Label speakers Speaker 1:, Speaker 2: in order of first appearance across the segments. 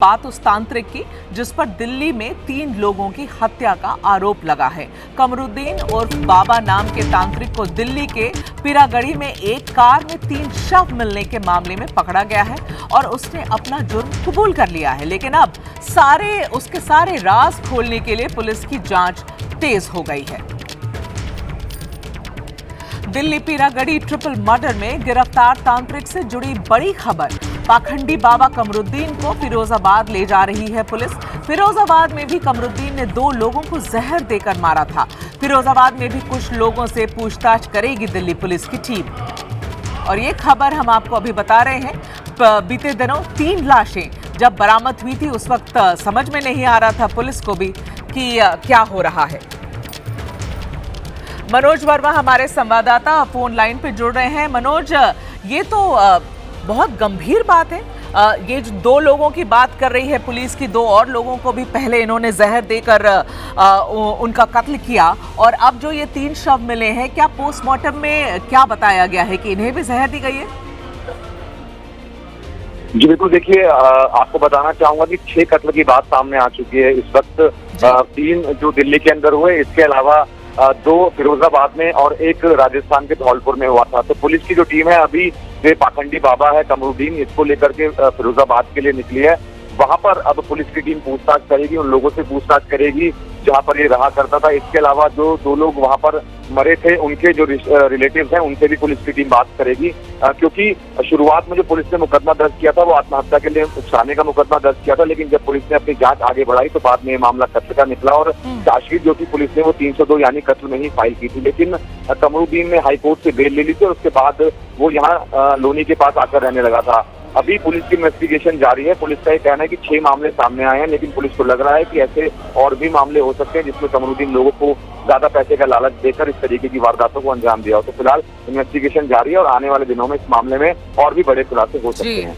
Speaker 1: बात उस तांत्रिक की जिस पर दिल्ली में 3 लोगों की हत्या का आरोप लगा है। कमरुद्दीन उर्फ बाबा नाम के तांत्रिक को दिल्ली के पीरागढ़ी में एक कार में 3 शव मिलने के मामले में पकड़ा गया है और उसने अपना जुर्म कबूल कर लिया है। लेकिन अब उसके सारे राज खोलने के लिए पुलिस की जांच तेज हो गई है। दिल्ली पीरागढ़ी ट्रिपल मर्डर में गिरफ्तार तांत्रिक से जुड़ी बड़ी खबर। पाखंडी बाबा कमरुद्दीन को फिरोजाबाद ले जा रही है पुलिस। फिरोजाबाद में भी कमरुद्दीन ने 2 लोगों को जहर देकर मारा था। फिरोजाबाद में भी कुछ लोगों से पूछताछ करेगी दिल्ली पुलिस की टीम। और ये खबर हम आपको अभी बता रहे हैं। बीते दिनों 3 लाशें जब बरामद हुई थी उस वक्त समझ में नहीं आ रहा था पुलिस को भी कि क्या हो रहा है। मनोज वर्मा हमारे संवाददाता फोन लाइन पे जुड़ रहे हैं। मनोज, ये तो बहुत गंभीर बात है। ये जो 2 लोगों की बात कर रही है पुलिस की, 2 और लोगों को भी पहले इन्होंने जहर देकर उनका कत्ल किया और अब जो ये 3 शव मिले हैं, क्या पोस्टमार्टम में क्या बताया गया है कि इन्हें भी जहर दी गई है?
Speaker 2: जी बिल्कुल, देखिए आपको बताना चाहूंगा कि 6 कत्ल की बात सामने आ चुकी है इस वक्त। 3 जो दिल्ली के अंदर हुए, इसके अलावा 2 फिरोजाबाद में और 1 राजस्थान के धौलपुर में हुआ था। तो पुलिस की जो टीम है अभी ये पाखंडी बाबा है कमरुद्दीन, इसको लेकर के फिरोजाबाद के लिए निकली है। वहां पर अब पुलिस की टीम पूछताछ करेगी, उन लोगों से पूछताछ करेगी जहां पर ये रहा करता था। इसके अलावा जो 2 लोग वहां पर मरे थे उनके जो रिलेटिव्स हैं उनसे भी पुलिस की टीम बात करेगी, क्योंकि शुरुआत में जो पुलिस ने मुकदमा दर्ज किया था वो आत्महत्या के लिए उकसाने का मुकदमा दर्ज किया था। लेकिन जब पुलिस ने अपनी जांच आगे बढ़ाई तो बाद में ये मामला कत्ल का निकला और चार्जशीट जो थी पुलिस ने वो 302 यानी कत्ल में ही फाइल की थी। लेकिन कमरुद्दीन ने हाईकोर्ट से बेल ले ली थी और उसके बाद वो यहाँ लोनी के पास आकर रहने लगा था। अभी पुलिस की इन्वेस्टिगेशन जारी है। पुलिस का ये कहना है कि 6 मामले सामने आए हैं, लेकिन पुलिस को लग रहा है कि ऐसे और भी मामले हो सकते हैं जिसमें कमरुद्दीन लोगों को ज्यादा पैसे का लालच देकर इस तरीके की वारदातों को अंजाम दिया हो। तो फिलहाल इन्वेस्टिगेशन जारी है और आने वाले दिनों में इस मामले में और भी बड़े खुलासे हो सकते हैं।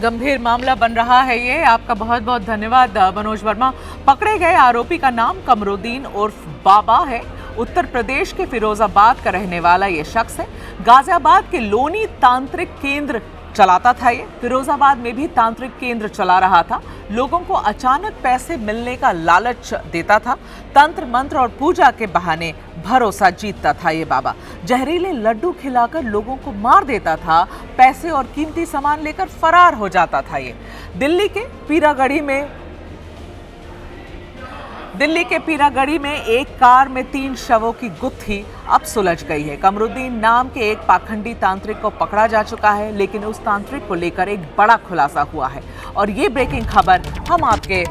Speaker 1: गंभीर मामला बन रहा है ये। आपका बहुत बहुत धन्यवाद मनोज वर्मा। पकड़े गए आरोपी का नाम कमरुद्दीन उर्फ बाबा है। उत्तर प्रदेश के फिरोजाबाद का रहने वाला ये शख्स है। गाजियाबाद के लोनी तांत्रिक केंद्र चलाता था ये। फिरोजाबाद में भी तांत्रिक केंद्र चला रहा था। लोगों को अचानक पैसे मिलने का लालच देता था। तंत्र मंत्र और पूजा के बहाने भरोसा जीतता था ये बाबा। जहरीले लड्डू खिलाकर लोगों को मार देता था। पैसे और कीमती सामान लेकर फरार हो जाता था ये। दिल्ली के पीरागढ़ी में एक कार में 3 शवों की गुत्थी अब सुलझ गई है। कमरुद्दीन नाम के एक पाखंडी तांत्रिक को पकड़ा जा चुका है, लेकिन उस तांत्रिक को लेकर एक बड़ा खुलासा हुआ है और ये ब्रेकिंग खबर हम आपके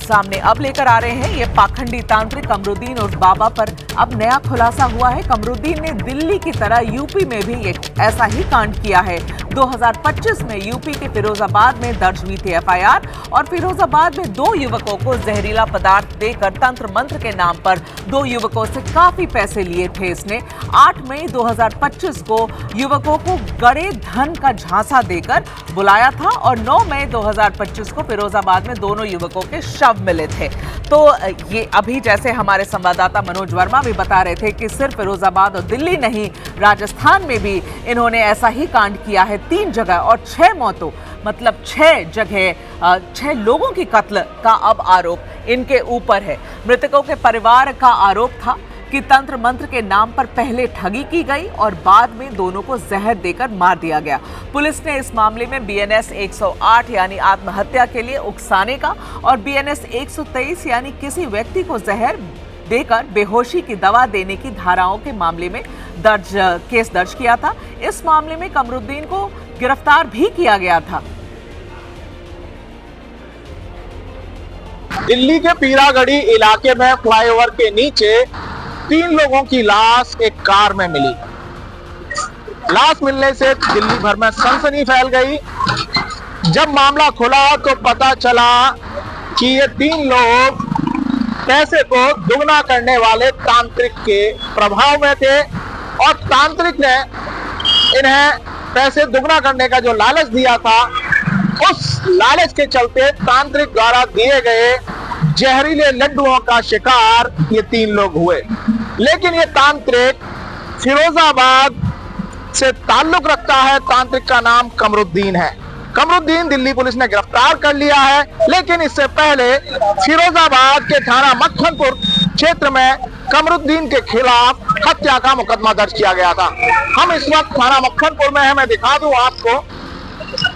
Speaker 1: सामने अब लेकर आ रहे हैं। ये पाखंडी तांत्रिक कमरुद्दीन उर्फ बाबा पर अब नया खुलासा हुआ है। कमरुद्दीन ने दिल्ली की तरह यूपी में भी एक ऐसा ही कांड किया है। 2025 में यूपी के फिरोजाबाद में दर्ज हुई थी एफआईआर और फिरोजाबाद में 2 युवकों को जहरीला पदार्थ देकर तंत्र मंत्र के नाम पर 2 युवकों से काफी पैसे लिए थे इसने। 8 मई 2025 को युवकों को गड़े धन का झांसा देकर बुलाया था और 9 मई 2025 को फिरोजाबाद में दोनों युवकों के शव मिले थे। तो ये अभी जैसे हमारे संवाददाता मनोज वर्मा भी बता रहे थे कि सिर्फ फिरोजाबाद और दिल्ली नहीं, राजस्थान में भी इन्होंने ऐसा ही कांड किया है 3 जगह और 6 मौतों, मतलब 6 जगह 6 लोगों की कत्ल का अब आरोप इनके ऊपर है। मृतकों के परिवार का आरोप था कि तंत्र मंत्र के नाम पर पहले ठगी की गई और बाद में दोनों को जहर देकर मार दिया गया। पुलिस ने इस मामले में बीएनएस 108 यानी आत्महत्या के लिए उकसाने का और बीएनएस 123 यानी किसी व्यक्ति को जहर देकर बेहोशी की दवा देने की धाराओं के मामले में केस दर्ज किया था। इस मामले में कमरुद्दीन को गिरफ्तार भी किया गया था।
Speaker 3: दिल्ली के पीरागढ़ी इलाके में फ्लाईओवर के नीचे 3 लोगों की लाश एक कार में मिली। लाश मिलने से दिल्ली भर में सनसनी फैल गई। जब मामला खुला तो पता चला कि ये 3 लोग पैसे को दुगना करने वाले तांत्रिक के प्रभाव में थे और तांत्रिक ने इन्हें पैसे दुगना करने का जो लालच दिया था, उस लालच के चलते तांत्रिक द्वारा दिए गए जहरीले लड्डुओं का शिकार ये 3 लोग हुए। लेकिन ये तांत्रिक फिरोजाबाद से ताल्लुक रखता है। तांत्रिक का नाम कमरुद्दीन है। कमरुद्दीन दिल्ली पुलिस ने गिरफ्तार कर लिया है, लेकिन इससे पहले फिरोजाबाद के थाना मक्खनपुर क्षेत्र में कमरुद्दीन के खिलाफ हत्या का मुकदमा दर्ज किया गया था। हम इस वक्त थाना मक्खनपुर में हैं। मैं दिखा दूं आपको,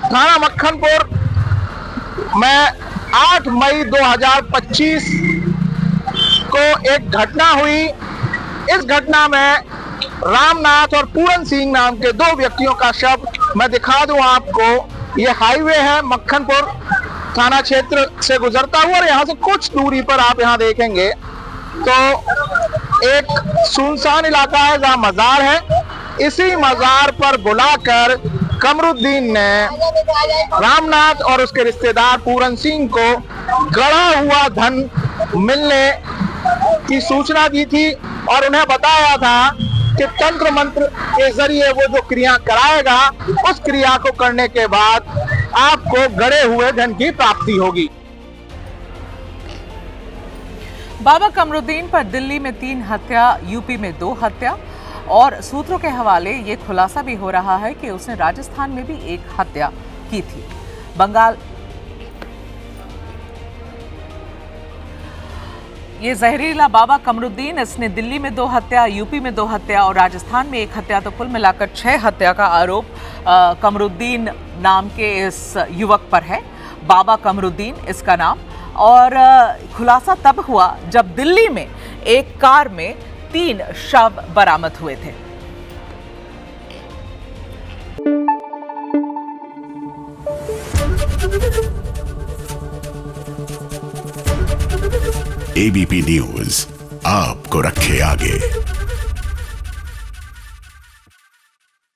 Speaker 3: थाना मक्खनपुर में 8 मई 2025 को एक घटना हुई। इस घटना में रामनाथ और पूरन सिंह नाम के 2 व्यक्तियों का शव, मैं दिखा दूं आपको, ये हाईवे है मक्खनपुर थाना क्षेत्र से गुजरता हुआ, और यहाँ से कुछ दूरी पर आप यहाँ देखेंगे तो एक सुनसान इलाका है जहाँ मजार है। इसी मजार पर बुलाकर कमरुद्दीन ने रामनाथ और उसके रिश्तेदार पूरन सिंह को गड़ा हुआ धन मिलने की सूचना दी थी और उन्हें बताया था कि तंत्र मंत्र के जरिए वो जो क्रिया कराएगा, उस क्रिया को करने के बाद आपको गड़े हुए धन की प्राप्ति होगी।
Speaker 1: बाबा कमरुद्दीन पर दिल्ली में 3 हत्या, यूपी में 2 हत्या, और सूत्रों के हवाले ये खुलासा भी हो रहा है कि उसने राजस्थान में भी 1 हत्या की थी। बंगाल ये जहरीला बाबा कमरुद्दीन, इसने दिल्ली में 2 हत्या, यूपी में 2 हत्या और राजस्थान में 1 हत्या, तो कुल मिलाकर 6 हत्या का आरोप कमरुद्दीन नाम के इस युवक पर है। बाबा कमरुद्दीन इसका नाम। और खुलासा तब हुआ जब दिल्ली में एक कार में 3 शव बरामद हुए थे।
Speaker 4: एबीपी न्यूज आपको रखे आगे।